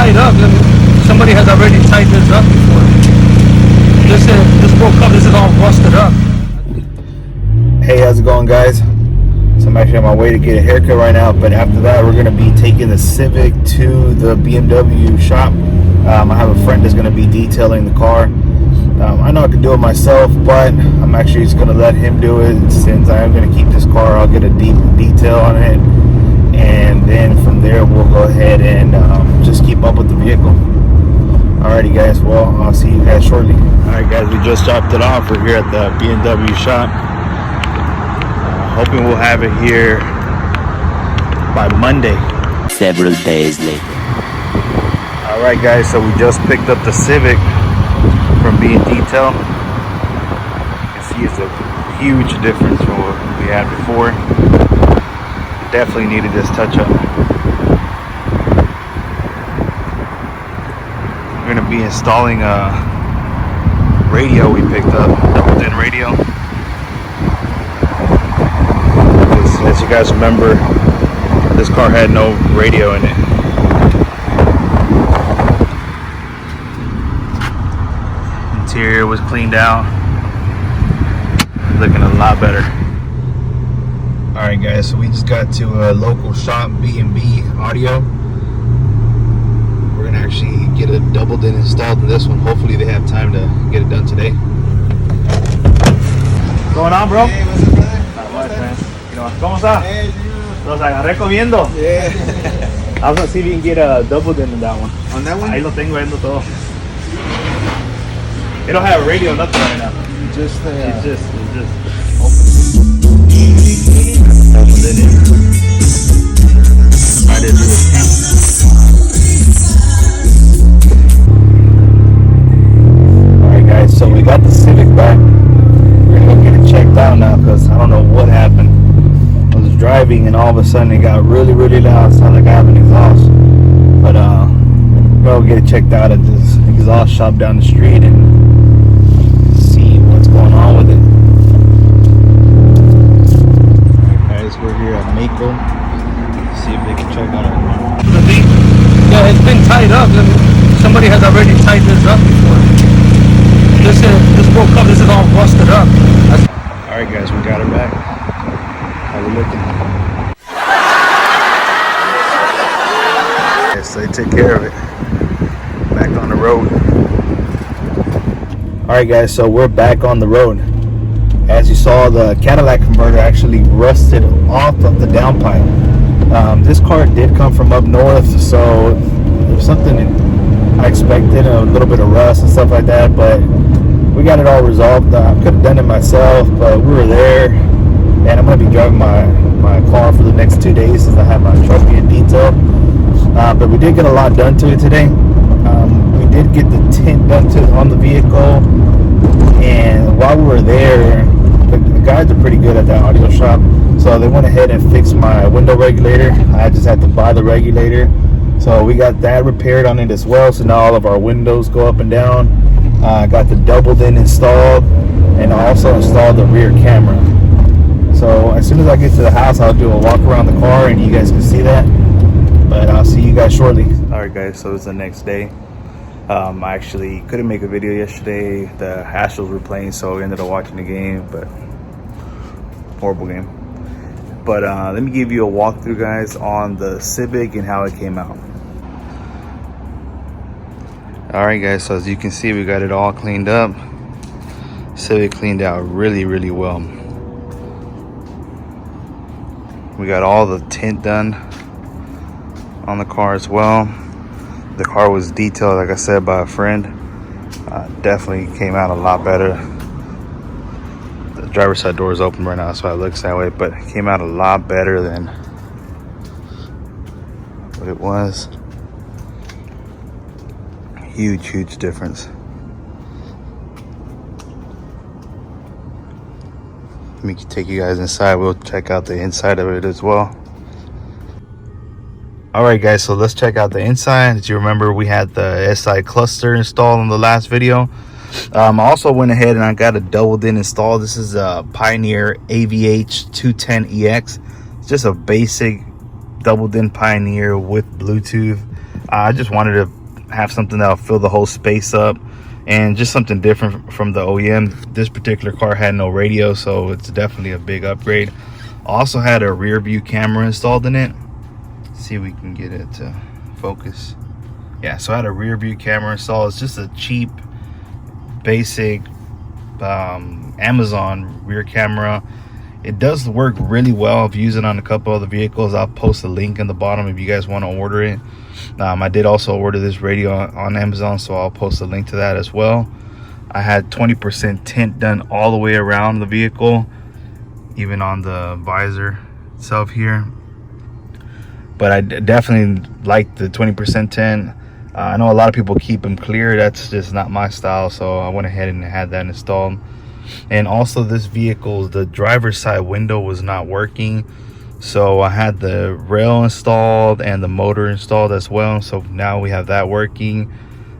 tied up. I mean, somebody has already tied this up before. This broke up. This is all rusted up. Hey, how's it going, guys? So I'm actually on my way to get a haircut right now, but after that we're going to be taking the Civic to the BMW shop. I have a friend that's going to be detailing the car. I know I can do it myself, but I'm actually just going to let him do it. Since I am going to keep this car, I'll get a deep detail on it, and then from there we'll go ahead and just keep up with the vehicle. Alrighty guys, well, I'll see you guys shortly. Alright guys, we just dropped it off. We're here at the BMW shop. Hoping we'll have it here by Monday. Several days later. Alright guys, so we just picked up the Civic from being detailed. You can see it's a huge difference from what we had before. Definitely needed this touch up. We're going to be installing a radio we picked up, double-din radio. As you guys remember, this car had no radio in it. Interior was cleaned out, looking a lot better. Alright guys, so we just got to a local shop, B&B Audio. We're gonna actually get a double-din installed in this one. Hopefully they have time to get it done today. What's going on, bro? Hey, what's up, brother? Not much, man. ¿Cómo está? Hey, dude. Los agarré comiendo. Yeah. I was gonna see if you can get a double-din in that one. On that one? Ahí lo tengo viendo todo. They don't have a radio, nothing right now. Just It's just open. Try to do this. Alright guys, so we got the Civic back. We're gonna go get it checked out now because I don't know what happened. I was driving and all of a sudden it got really loud. It sounded like I have an exhaust. But we'll get it checked out at this exhaust shop down the street and see what's going on with it. Alright guys, we're here at Mako. See if they can check out our car. Yeah, it's been tied up. I mean, somebody has already tied this up before. This broke up. This is all rusted up. Alright guys, we got her back. How we looking? Yes, they took care of it. Back on the road. Alright guys, so we're back on the road. As you saw, the Cadillac converter actually rusted off of the downpipe. This car did come from up north, so there's something I expected, a little bit of rust and stuff like that, but we got it all resolved. I could have done it myself, but we were there, and I'm going to be driving my car for the next 2 days since I have my truck being detailed. But we did get a lot done to it today. We did get the tint done on the vehicle, and while we were there, the guys are pretty good at that audio shop, so they went ahead and fixed my window regulator. I just had to buy the regulator, so we got that repaired on it as well. So now all of our windows go up and down. Got the double-din installed, and I also installed the rear camera. So as soon as I get to the house, I'll do a walk around the car and you guys can see that, but I'll see you guys shortly. Alright guys, so it's the next day. I actually couldn't make a video yesterday. The Astros were playing, so we ended up watching the game, but horrible game. But let me give you a walkthrough guys on the Civic and how it came out. Alright guys, so as you can see, we got it all cleaned up. Civic cleaned out really well. We got all the tint done on the car as well. The car was detailed, like I said, by a friend. Definitely came out a lot better. The driver's side door is open right now, so it looks that way, but it came out a lot better than what it was. Huge difference. Let me take you guys inside. We'll check out the inside of it as well. Alright guys, so let's check out the inside. As you remember, we had the SI cluster installed in the last video. I also went ahead and I got a double-din installed. This is a Pioneer AVH 210EX. It's just a basic double-din Pioneer with Bluetooth. I just wanted to have something that'll fill the whole space up, and just something different from the OEM. This particular car had no radio, so it's definitely a big upgrade. Also had a rear view camera installed in it. Let's see if we can get it to focus. Yeah, so I had a rear view camera installed. It's just a cheap, basic Amazon rear camera. It does work really well. I've used it on a couple other vehicles. I'll post a link in the bottom if you guys want to order it. I did also order this radio on Amazon, so I'll post a link to that as well. I had 20% tint done all the way around the vehicle, even on the visor itself here. But I definitely like the 20% tint. I know a lot of people keep them clear. That's just not my style, so I went ahead and had that installed. And also, this vehicle, the driver's side window was not working, so I had the rail installed and the motor installed as well. So now we have that working.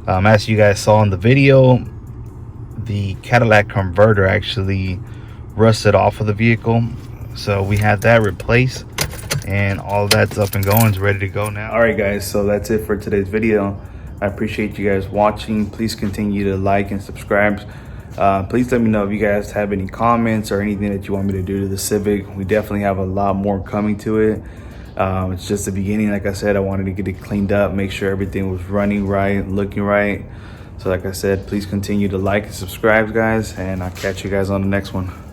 As you guys saw in the video, the Cadillac converter actually rusted off of the vehicle, so we had that replaced, and all that's up and going. It's ready to go now. All right guys, so that's it for today's video. I appreciate you guys watching. Please continue to like and subscribe. Please let me know if you guys have any comments or anything that you want me to do to the Civic. We definitely have a lot more coming to it. It's just the beginning. Like I said, I wanted to get it cleaned up, make sure everything was running right, looking right. So like I said, please continue to like and subscribe, guys, and I'll catch you guys on the next one.